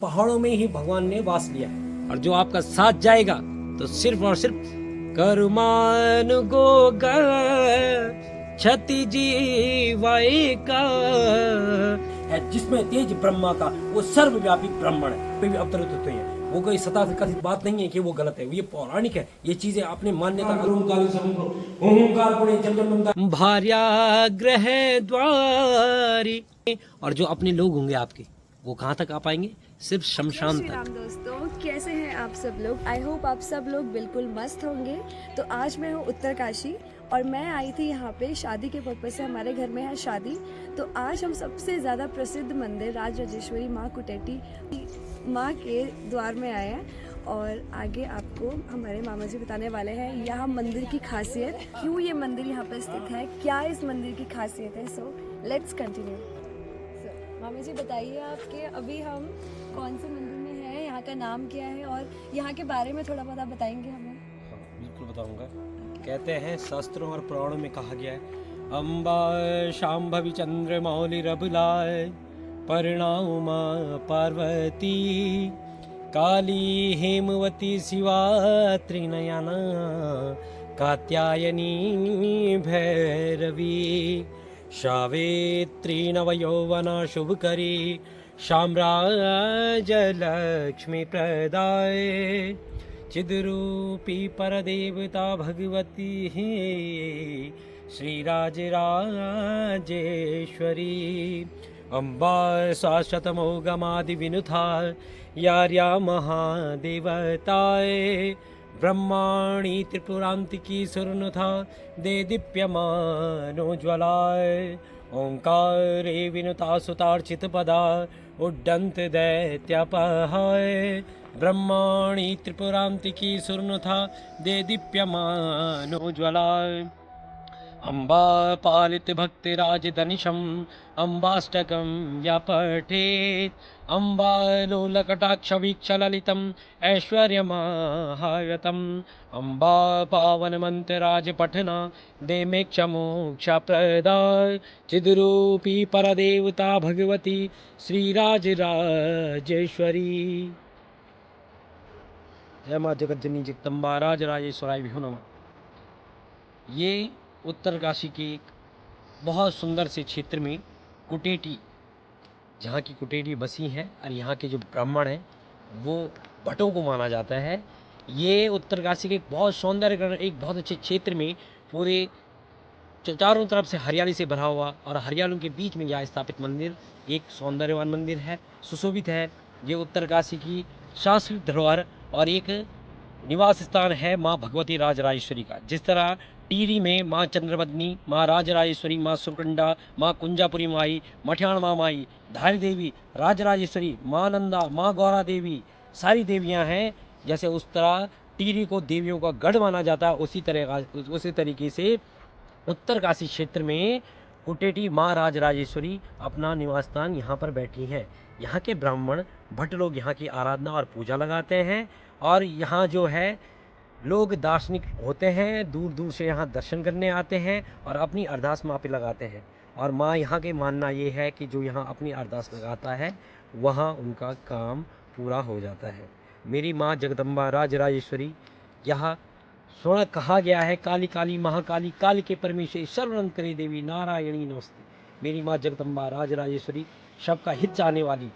पहाड़ों में ही भगवान ने वास लिया है और जो आपका साथ जाएगा तो सिर्फ और सिर्फ कर्मान गोग क्षति जीवाई का है, जिसमें तेज ब्रह्मा का वो सर्वव्यापी ब्राह्मण है, कोई भी अवतरित होते हैं। वो कोई सता कथित बात नहीं है कि वो गलत है, ये पौराणिक है। ये चीजें आपने मान्यता भार्या ग्रह द्वारी, और जो अपने लोग होंगे आपके, वो कहाँ तक आ पाएंगे? सिर्फ शमशान श्री राम तक। दोस्तों, कैसे हैं आप सब लोग? आई होप आप सब लोग बिल्कुल मस्त होंगे। तो आज मैं हूँ उत्तरकाशी और मैं आई थी यहाँ पे शादी के पर्पज़ से। हमारे घर में है शादी, तो आज हम सबसे ज़्यादा प्रसिद्ध मंदिर राजराजेश्वरी माँ कुटेटी माँ के द्वार में आए हैं। और आगे आपको हमारे मामा जी बताने वाले हैं यहाँ मंदिर की खासियत, क्यों ये मंदिर यहाँ पर स्थित है, क्या इस मंदिर की खासियत है। So let's continue. मामा जी बताइए आपके अभी हम कौन से मंदिर में हैं, यहाँ का नाम क्या है और यहाँ के बारे में थोड़ा बहुत आप बताएंगे हमें? हाँ, बिल्कुल बताऊंगा। कहते हैं शास्त्रों और पुराणों में कहा गया है, अम्बा शाम्भवी चंद्र मौलि रबलाय परिणामा पार्वती काली हेमवती शिवा त्रिनयना कात्यायनी भैरवी सावित्री नवयौवना शुभकरी साम्राज्य लक्ष्मी प्रदाय चिद्रूपी परदेवता भगवती श्रीराजराजेश्वरी अम्बा शाश्वतमोगमादि विनुता यार्या महादेवताय ब्रह्माणी त्रिपुरांतिकी सुरनुथा दे दीप्यमानोज्वलाय ओंकारे विनुता सुतार्चित पदा उड्डंत दैत्यपहाय ब्रह्माणी त्रिपुरांतिकी सुरनुथा दे दीप्यमानोज्वलाय अम्बा पालित भक्तिराजधनिशम् अम्बाष्टकं या पठेत् अम्बा लोलकटाक्षवीक्षललितम् ऐश्वर्यमाहायतम् अम्बा पावनमन्त्रराजपठना देमेक्षमोक्षप्रदाय चिद्रूपी परदेवता भगवती श्रीराजराजेश्वरी। जय माँ जगज्जननी जगदम्बा राजराजेश्वराय विभो नमः। ये उत्तरकाशी के एक बहुत सुंदर से क्षेत्र में कुटेटी, जहाँ की कुटेटी बसी है और यहाँ के जो ब्राह्मण हैं वो भट्टों को माना जाता है। ये उत्तरकाशी के एक बहुत सौंदर्य, एक बहुत अच्छे क्षेत्र में पूरे चारों तरफ से हरियाली से भरा हुआ और हरियालियों के बीच में यहाँ स्थापित मंदिर एक सौंदर्यवान मंदिर है, सुशोभित है। ये उत्तरकाशी की सांस्कृतिक धरोहर और एक निवास स्थान है माँ भगवती राजराजेश्वरी का। जिस तरह टिहरी में माँ चंद्रवदनी, माँ राजराजेश्वरी, माँ सुरकंडा, माँ कुंजापुरी माई, मठियाण माँ माई, धारी देवी, राजराजेश्वरी, माँ नंदा, माँ गौरा देवी, सारी देवियाँ हैं। जैसे उस तरह टिहरी को देवियों का गढ़ माना जाता है, उसी तरीके से उत्तरकाशी क्षेत्र में कुटेटी माँ राजराजेश्वरी अपना निवास स्थान यहाँ पर बैठी हैं। यहाँ के ब्राह्मण भट्ट लोग यहाँ की आराधना और पूजा लगाते हैं और यहाँ जो है लोग दार्शनिक होते हैं, दूर दूर से यहाँ दर्शन करने आते हैं और अपनी अरदास माँ पे लगाते हैं। और माँ यहाँ के मानना ये है कि जो यहाँ अपनी अरदास लगाता है वहाँ उनका काम पूरा हो जाता है। मेरी माँ जगदम्बा राजराजेश्वरी यहाँ स्वर्ण कहा गया है, काली काली महाकाली काल के परमेश्वरी सर्वनंतरी देवी नारायणी नमस्ते। मेरी माँ जगदम्बा राजराजेश्वरी सबका हित चाहने वाली,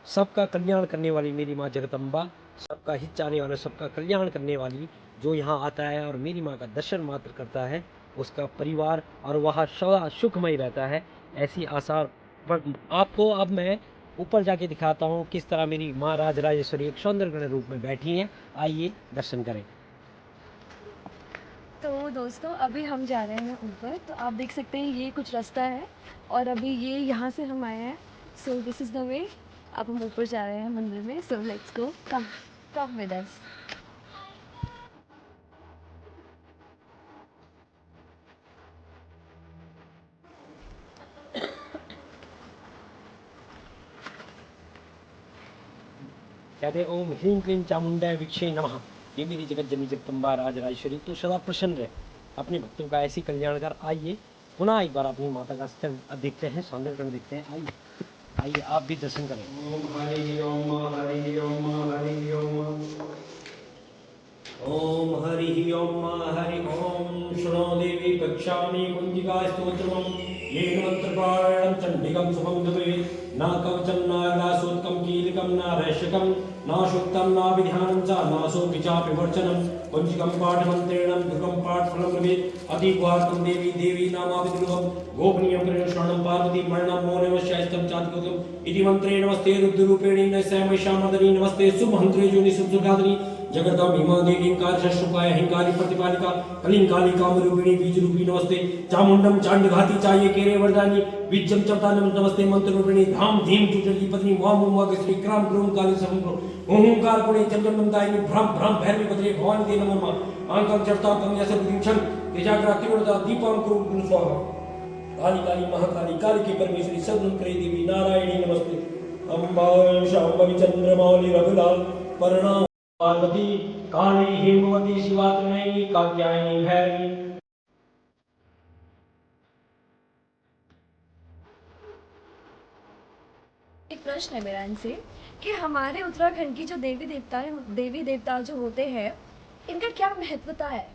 सबका कल्याण करने वाली मेरी माँ जगदम्बा, सबका हित चाहने वाला, सबका कल्याण करने वाली। जो यहाँ आता है और मेरी माँ का दर्शन मात्र करता है उसका परिवार और वह सदा सुखमय रहता है, ऐसी आशा। पर आपको अब मैं ऊपर जाके दिखाता हूँ किस तरह मेरी माँ राजराजेश्वरी एक सौंदर्य रूप में बैठी हैं। आइए दर्शन करें। तो दोस्तों अभी हम जा रहे हैं ऊपर, तो आप देख सकते हैं ये कुछ रास्ता है और अभी ये यहाँ से हम आए हैं। So this is the way. अब हम ऊपर जा रहे हैं मंदिर में। So let's go, come come with us. कहते हैं ओम ह्रीं क्लीं चामुंडाय विक्षे नमः। ये मेरी जगज्जननी जगदम्बा राजराजेश्वरी तो सदा प्रसन्न रहे, अपने भक्तों का ऐसी कल्याण कर। आइए पुनः एक बार अपनी माता का देखते हैं, सौंदर्य देखते हैं। आइए आइए आप भी दर्शन करें। ओम हरि ओम हरि ओम हरि ओम ओम हरि ओम हरि ओम। शृणो देवी कक्षामि कुंजिका स्तोत्रम येन मंत्रपारायणं चंडिकं शुभं भवेत्। न कवचं न रासोत्कं कीलकं न रैशकं न शुक्तं न विधानं च नासोऽपि चापि वर्चनं। कुंजिकं पाठमन्त्रेण दुर्गं पाठफलं भवेत्। अतिगुहार्थं देवी देवी नामापि दुर्गं गोपनीयं प्रेरणं पार्वती मरणं मौनमश्चास्तं चातिकोकम् इति मंत्रे नमस्ते रुद्ररूपेणी नमस्ते नमस्ते शुभहंत्रे योनि सुसुगादिनी जगदां हिमा देवी कारशुपाय हिंकारी प्रतिपालिका कलिंकाली कामरूपिणी बीजरूपी नमस्ते। चामुंडम चांडघाती चाहिए केरे वरदानी विजम चमतानम नमस्ते मंत्ररूपिणी धाम धीम चुटली पत्नी वाम उमा श्री क्राम क्रोम काली समग्र ओंकार पुणे चंद्रम दायिनी भ्रम भ्रम भैरवी पत्रे भवानी ते नमः आंकं चरता कम यस बुद्धिक्षण तेजाग्राति वरदा दीपं कुरु स्वाहा। काली काली महाकाली काली की परमेश्वरी सर्वमंत्रे देवी नारायणी नमस्ते। अम्बा शांभवी चंद्रमौली रघुलाल पर्णा पार्वती काली हेमवती शिवा त्रिनयनी कात्यायनी भैरवी। एक प्रश्न है मेरा इनसे कि हमारे उत्तराखंड की जो देवी देवता जो होते हैं, इनका क्या महत्वता है?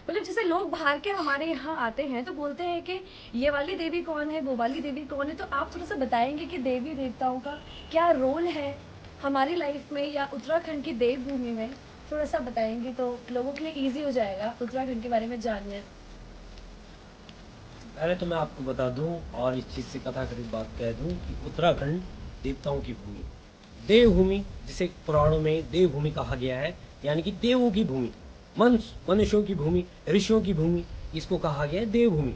मतलब जैसे लोग बाहर के हमारे यहाँ आते हैं तो बोलते हैं कि ये वाली देवी कौन है, वो वाली देवी कौन है। तो आप थोड़ा सा बताएंगे कि देवी देवताओं का क्या रोल है हमारी लाइफ में या उत्तराखंड की देवभूमि में? थोड़ा सा बताएंगे तो लोगों के लिए ईजी हो जाएगा उत्तराखंड के बारे में जानने। पहले तो मैं आपको बता दूं और इस चीज़ से कथा करीब बात कह दूं कि उत्तराखंड देवताओं की भूमि, देवभूमि, जिसे पुराणों में देवभूमि कहा गया है, यानी कि देवों की भूमि, मनुष्यों की भूमि, ऋषियों की भूमि, इसको कहा गया है देवभूमि।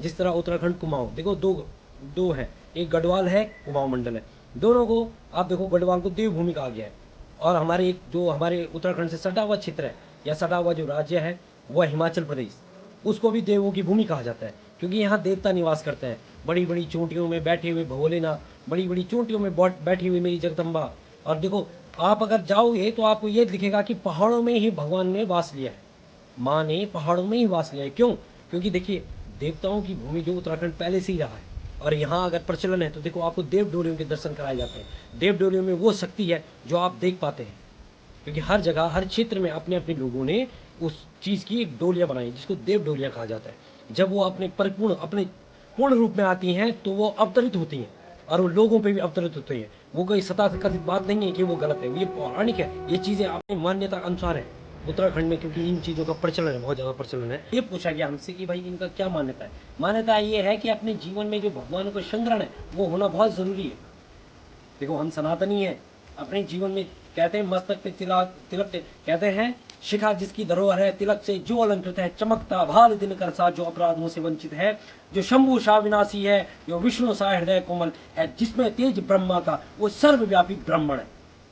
जिस तरह उत्तराखंड कुमाऊं, देखो दो है, एक गढ़वाल है, कुमाऊं मंडल है, दोनों को आप देखो, गढ़वाल को देवभूमि कहा गया है। और हमारे एक जो हमारे उत्तराखंड से सटा हुआ क्षेत्र है या सटा हुआ जो राज्य है वह हिमाचल प्रदेश, उसको भी देवों की भूमि कहा जाता है, क्योंकि यहाँ देवता निवास करते हैं। बड़ी बड़ी चोटियों में बैठे हुए भोलेनाथ, बड़ी बड़ी चोटियों में बैठी हुई मेरी जगदम्बा। और देखो, आप अगर जाओगे तो आपको ये दिखेगा कि पहाड़ों में ही भगवान ने वास लिया है, माँ ने पहाड़ों में ही वास लिया है। क्यों? क्योंकि देखिए, देवताओं की भूमि जो उत्तराखंड पहले से ही रहा है, और यहाँ अगर प्रचलन है तो देखो आपको देव डोलियों के दर्शन कराए जाते हैं। देव डोलियों में वो शक्ति है जो आप देख पाते हैं, क्योंकि हर जगह हर क्षेत्र में अपने अपने लोगों ने उस चीज़ की एक डोलियाँ बनाई जिसको देव डोलियाँ कहा जाता है। जब वो अपने पूर्ण रूप में आती हैं तो वो अवतरित होती हैं और वो लोगों पे भी अवतरित होती हैं। वो कोई सता कथित बात नहीं है कि वो गलत है, ये पौराणिक है, ये चीज़ें अपनी मान्यता अनुसार है उत्तराखंड में, क्योंकि इन चीज़ों का प्रचलन है, बहुत ज़्यादा प्रचलन है। ये पूछा गया हमसे कि भाई इनका क्या मान्यता है। मान्यता ये है कि अपने जीवन में जो भगवान का संग्रहण है वो होना बहुत ज़रूरी है। देखो, हम सनातनी हैं, अपने जीवन में कहते हैं मस्तक पे तिलक कहते हैं शिखा जिसकी धरोहर है, तिलक से जो अलंकृत है, चमकता भाल दिन कर सा जो अपराधों से वंचित है, जो शंभु सा विनाशी है, जो विष्णु सा हृदय कोमल है, जिसमें तेज ब्रह्मा का वो सर्वव्यापी ब्राह्मण है।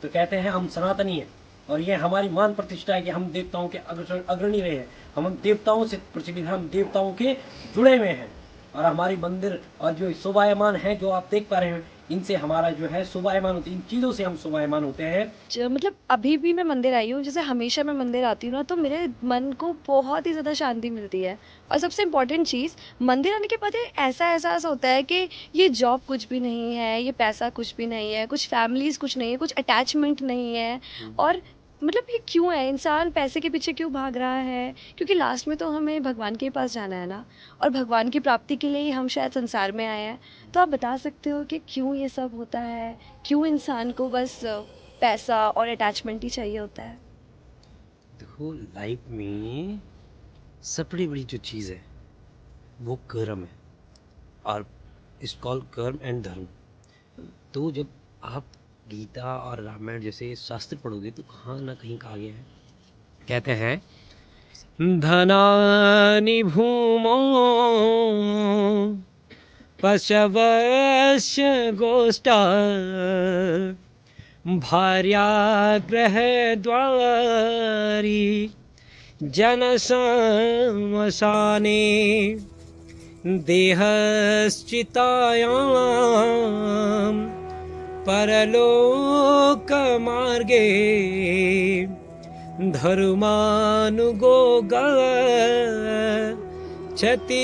तो कहते हैं हम सनातनी हैं, और ये हमारी मान प्रतिष्ठा है कि हम देवताओं के अग्रणी रहे हैं, हम देवताओं से प्रचलित, हम देवताओं के जुड़े हुए हैं। और हमारी मंदिर और जो शोभायमान है जो आप देख पा रहे हैं, इनसे हमारा जो है शोभायमान होती है, इन चीज़ों से हम शोभायमान होते हैं। मतलब अभी भी मैं मंदिर आई हूँ, जैसे हमेशा मैं मंदिर आती हूँ ना, तो मेरे मन को बहुत ही ज़्यादा शांति मिलती है। और सबसे इम्पोर्टेंट चीज़, मंदिर आने के बाद ऐसा एहसास होता है कि ये जॉब कुछ भी नहीं है, ये पैसा कुछ भी नहीं है, कुछ फैमिलीज़ कुछ नहीं है, कुछ अटैचमेंट नहीं है। और मतलब ये क्यों है, इंसान पैसे के पीछे क्यों भाग रहा है? क्योंकि लास्ट में तो हमें भगवान के पास जाना है ना, और भगवान की प्राप्ति के लिए ही हम शायद संसार में आए हैं। तो आप बता सकते हो कि क्यों ये सब होता है, क्यों इंसान को बस पैसा और अटैचमेंट ही चाहिए होता है? देखो, लाइफ में सबसे बड़ी जो चीज़ है वो कर्म है, और इस कॉल कर्म एंड धर्म। तो जब आप गीता और रामायण जैसे शास्त्र पढ़ोगे तो कहाँ ना कहीं कहा गया है, कहते हैं धनानि भूमो पशवस्य गोष्ठा भार्या गृह द्वारी जनसमसाने देहश्चितायां परलोकमार्गे धर्मानुगो गच्छति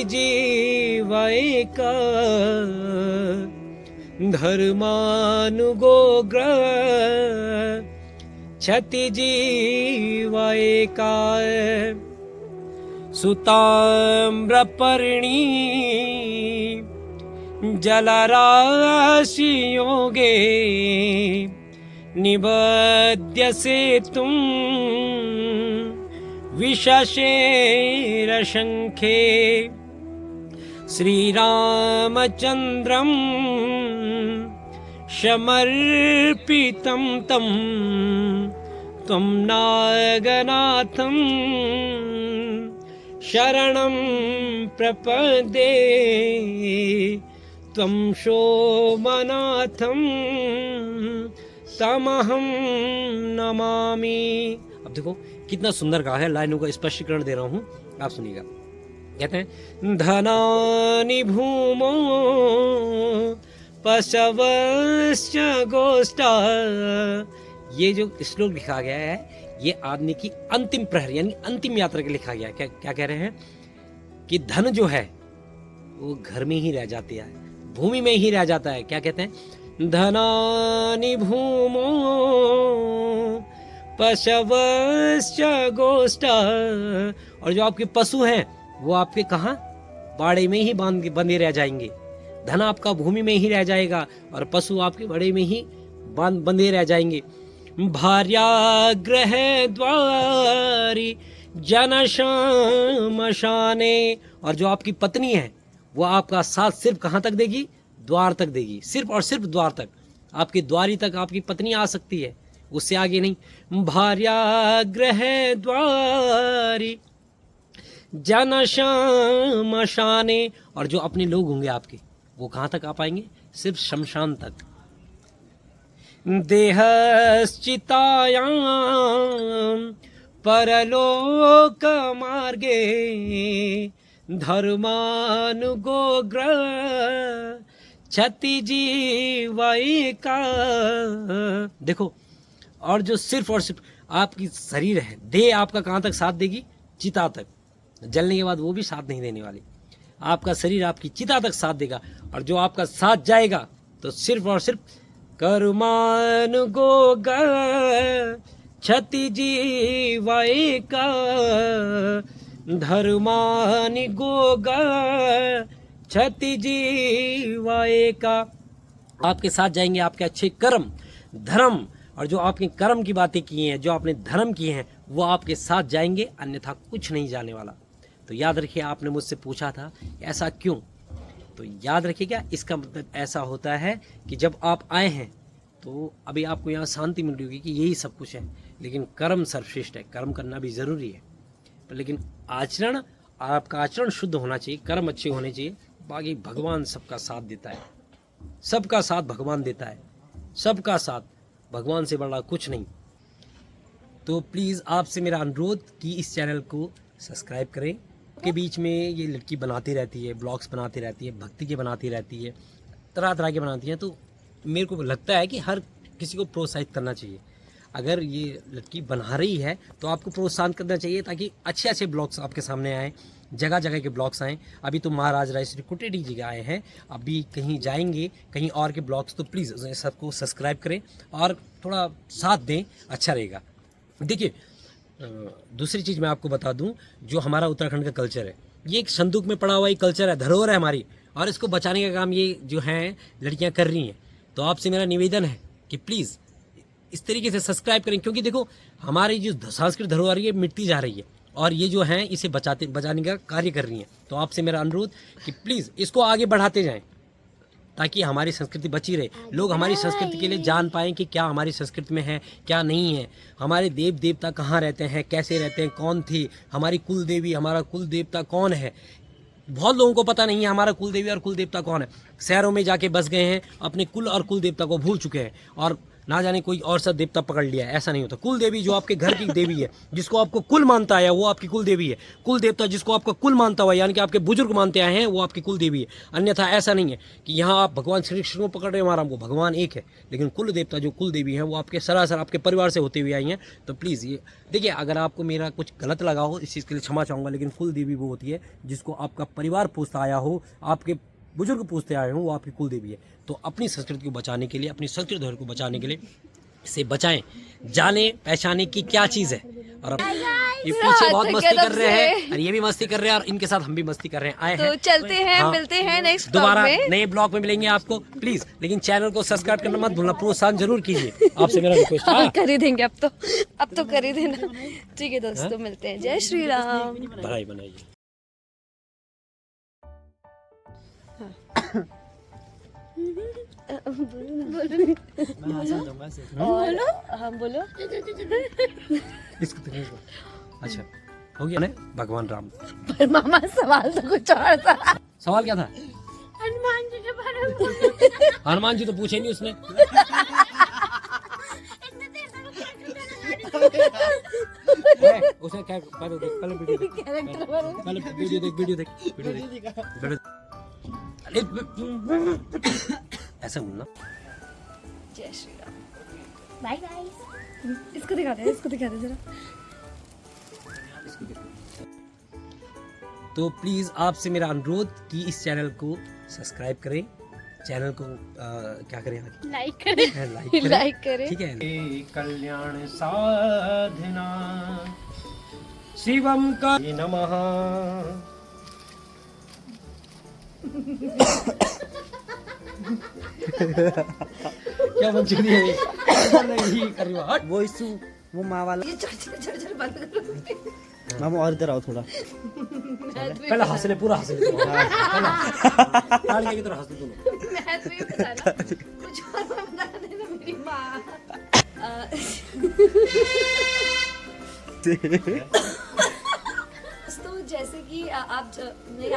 जीवैक धर्मानुगोग्र क्षति जीवैका सुताम्रपर्णी जलराशियोगे निबध्यसे तुम विशशेरशंखे श्रीरामचन्द्रं समर्पितं तं त्वं नागनाथं शरणं प्रपदे त्वं सोमनाथं तमहं नमामि। अब देखो कितना सुंदर कहा है, लाइनों का स्पष्टीकरण दे रहा हूँ, आप सुनिएगा। कहते हैं धनानि भूमो पशवश्च गोष्ठा। ये जो श्लोक लिखा गया है ये आदमी की अंतिम प्रहर यानी अंतिम यात्रा के लिखा गया है। क्या कह रहे हैं कि धन जो है वो घर में ही रह जाती है, भूमि में ही रह जाता है। क्या कहते हैं धनानि भूमो पशवश्च गोष्ठा। और जो आपके पशु हैं वो आपके कहाँ बाड़े में ही बंधे रह जाएंगे। धन आपका भूमि में ही रह जाएगा और पशु आपके बाड़े में ही बंधे रह जाएंगे। भार्या गृह द्वारी जनश्मशाने। और जो आपकी पत्नी है वो आपका साथ सिर्फ कहाँ तक देगी, द्वार तक देगी, सिर्फ और सिर्फ द्वार तक, आपकी द्वारी तक आपकी पत्नी आ सकती है, उससे आगे नहीं। भार्या गृह द्वारी जनश्मशाने। और जो अपने लोग होंगे आपके वो कहाँ तक आ पाएंगे, सिर्फ शमशान तक। देहश्चितायां परलोक मार्गे धर्मानुगोग्र क्षति जीवैका। देखो, और जो सिर्फ और सिर्फ आपकी शरीर है, देह आपका कहाँ तक साथ देगी, चिता तक। जलने के बाद वो भी साथ नहीं देने वाली, आपका शरीर आपकी चिता तक साथ देगा। और जो आपका साथ जाएगा तो सिर्फ और सिर्फ कर्मानुगोग्र क्षति जीवैका धर्मानुगोग्र क्षति जीवैका। आपके साथ जाएंगे आपके अच्छे कर्म, धर्म। और जो आपके कर्म की बातें की हैं, जो आपने धर्म किए हैं, वो आपके साथ जाएंगे, अन्यथा कुछ नहीं जाने वाला। तो याद रखिए, आपने मुझसे पूछा था ऐसा क्यों, तो याद रखिएगा इसका मतलब ऐसा होता है कि जब आप आए हैं तो अभी आपको यहाँ शांति मिल रही होगी कि यही सब कुछ है, लेकिन कर्म सर्वश्रेष्ठ है, कर्म करना भी ज़रूरी है। पर लेकिन आचरण, आपका आचरण शुद्ध होना चाहिए, कर्म अच्छे होने चाहिए। बाकी भगवान सबका साथ देता है, सबका साथ भगवान देता है, सबका साथ, भगवान से बड़ा कुछ नहीं। तो प्लीज़ आपसे मेरा अनुरोध कि इस चैनल को सब्सक्राइब करें। के बीच में ये लड़की बनाती रहती है, ब्लॉग्स बनाती रहती है, भक्ति के बनाती रहती है, तरह तरह के बनाती हैं। तो मेरे को लगता है कि हर किसी को प्रोत्साहित करना चाहिए। अगर ये लड़की बना रही है तो आपको प्रोत्साहन करना चाहिए, ताकि अच्छे अच्छे ब्लॉग्स आपके सामने आएँ, जगह जगह के ब्लॉग्स आएँ। अभी तो महाराज रायश्री कुटेटी जी आए हैं, अभी कहीं जाएंगे कहीं और के ब्लॉग्स, तो प्लीज़ सबको सब्सक्राइब करें और थोड़ा साथ दें, अच्छा रहेगा। देखिए, दूसरी चीज़ मैं आपको बता दूं, जो हमारा उत्तराखंड का कल्चर है, ये एक संदूक में पड़ा हुआ एक कल्चर है, धरोहर है हमारी, और इसको बचाने का काम ये जो हैं लड़कियां कर रही हैं। तो आपसे मेरा निवेदन है कि प्लीज़ इस तरीके से सब्सक्राइब करें, क्योंकि देखो हमारी जो सांस्कृतिक धरोहर ये मिटती जा रही है और ये जो हैं इसे बचाने का कार्य कर रही हैं। तो आपसे मेरा अनुरोध कि प्लीज़ इसको आगे बढ़ाते जाएँ, ताकि हमारी संस्कृति बची रहे, लोग हमारी संस्कृति के लिए जान पाएँ कि क्या हमारी संस्कृति में है, क्या नहीं है, हमारे देव देवता कहाँ रहते हैं, कैसे रहते हैं, कौन थी हमारी कुल देवी, हमारा कुल देवता कौन है। बहुत लोगों को पता नहीं है हमारा कुल देवी और कुल देवता कौन है। शहरों में जाके बस गए हैं, अपने कुल और कुल देवता को भूल चुके हैं और ना जाने कोई और सा देवता पकड़ लिया है। ऐसा नहीं होता। कुल देवी जो आपके घर की देवी है, जिसको आपको कुल मानता है, वो आपकी कुल देवी है। कुल देवता जिसको आपका कुल मानता हुआ, यानी कि आपके बुजुर्ग मानते आए हैं, वो आपकी कुल देवी है। अन्यथा ऐसा नहीं है कि यहाँ आप भगवान श्री कृष्ण को पकड़ रहे हैं, हमारा हमको भगवान एक है, लेकिन कुल देवता जो कुल देवी हैं वो आपके सरासर आपके परिवार से होते हुए आई हैं। तो प्लीज़ ये देखिए, अगर आपको मेरा कुछ गलत लगा हो इस चीज़ के लिए क्षमा चाहूँगा, लेकिन कुल देवी वो होती है जिसको आपका परिवार पोसता आया हो, आपके बुजुर्ग पूछते आए हों वो आपकी कुल देवी है। तो अपनी संस्कृति को बचाने के लिए, अपनी संस्कृति धरोहर को बचाने के लिए इसे बचाएं, जाने पहचाने की क्या चीज़ है। और ये पीछे बहुत मस्ती कर रहे हैं और ये भी मस्ती कर रहे हैं और इनके साथ हम भी मस्ती कर रहे हैं। आए तो हैं, चलते हैं, हाँ, मिलते हैं नेक्स्ट दोबारा में। नए ब्लॉग में मिलेंगे आपको प्लीज, लेकिन चैनल को सब्सक्राइब करना मत भूलना, प्रोत्साहन जरूर कीजिए, आपसे मेरा रिक्वेस्ट है। कर ही देंगे अब तो कर ही देना। ठीक है दोस्तों, मिलते हैं। जय श्री राम। बनाइए बनाइए। बोलो, हाँ बोलो। इसको तो नहीं। अच्छा हो गया ना भगवान राम। पर मामा सवाल तो कुछ और था। सवाल क्या था? हनुमान जी के बारे में। हनुमान जी तो पूछे नहीं उसने। उसने क्या पहले देख, पहले वीडियो देख, पहले वीडियो देख, वीडियो देख, वीडियो देख। ऐसा बोलना। जय श्री राम। Bye guys. इसको दिखा दे जरा। तो प्लीज़ आपसे मेरा अनुरोध कि इस चैनल को सब्सक्राइब करें, चैनल को क्या करें आगे? लाइक करें। लाइक करें। ठीक है। कल्याण साधना शिवम का नमः। क्या मंचूरी है ये? नहीं कर रही हो, हट। वो इस वो माँ वाला। ये चढ़ बंद करो। मामा और इधर आओ थोड़ा। पहले हंस ले, पूरा हंस ले। तालियां की तरह हंस ले दोनों। मैं तो ये बता रहा हूं, कुछ और बता देना मेरी माँ। तो जैसे कि आपने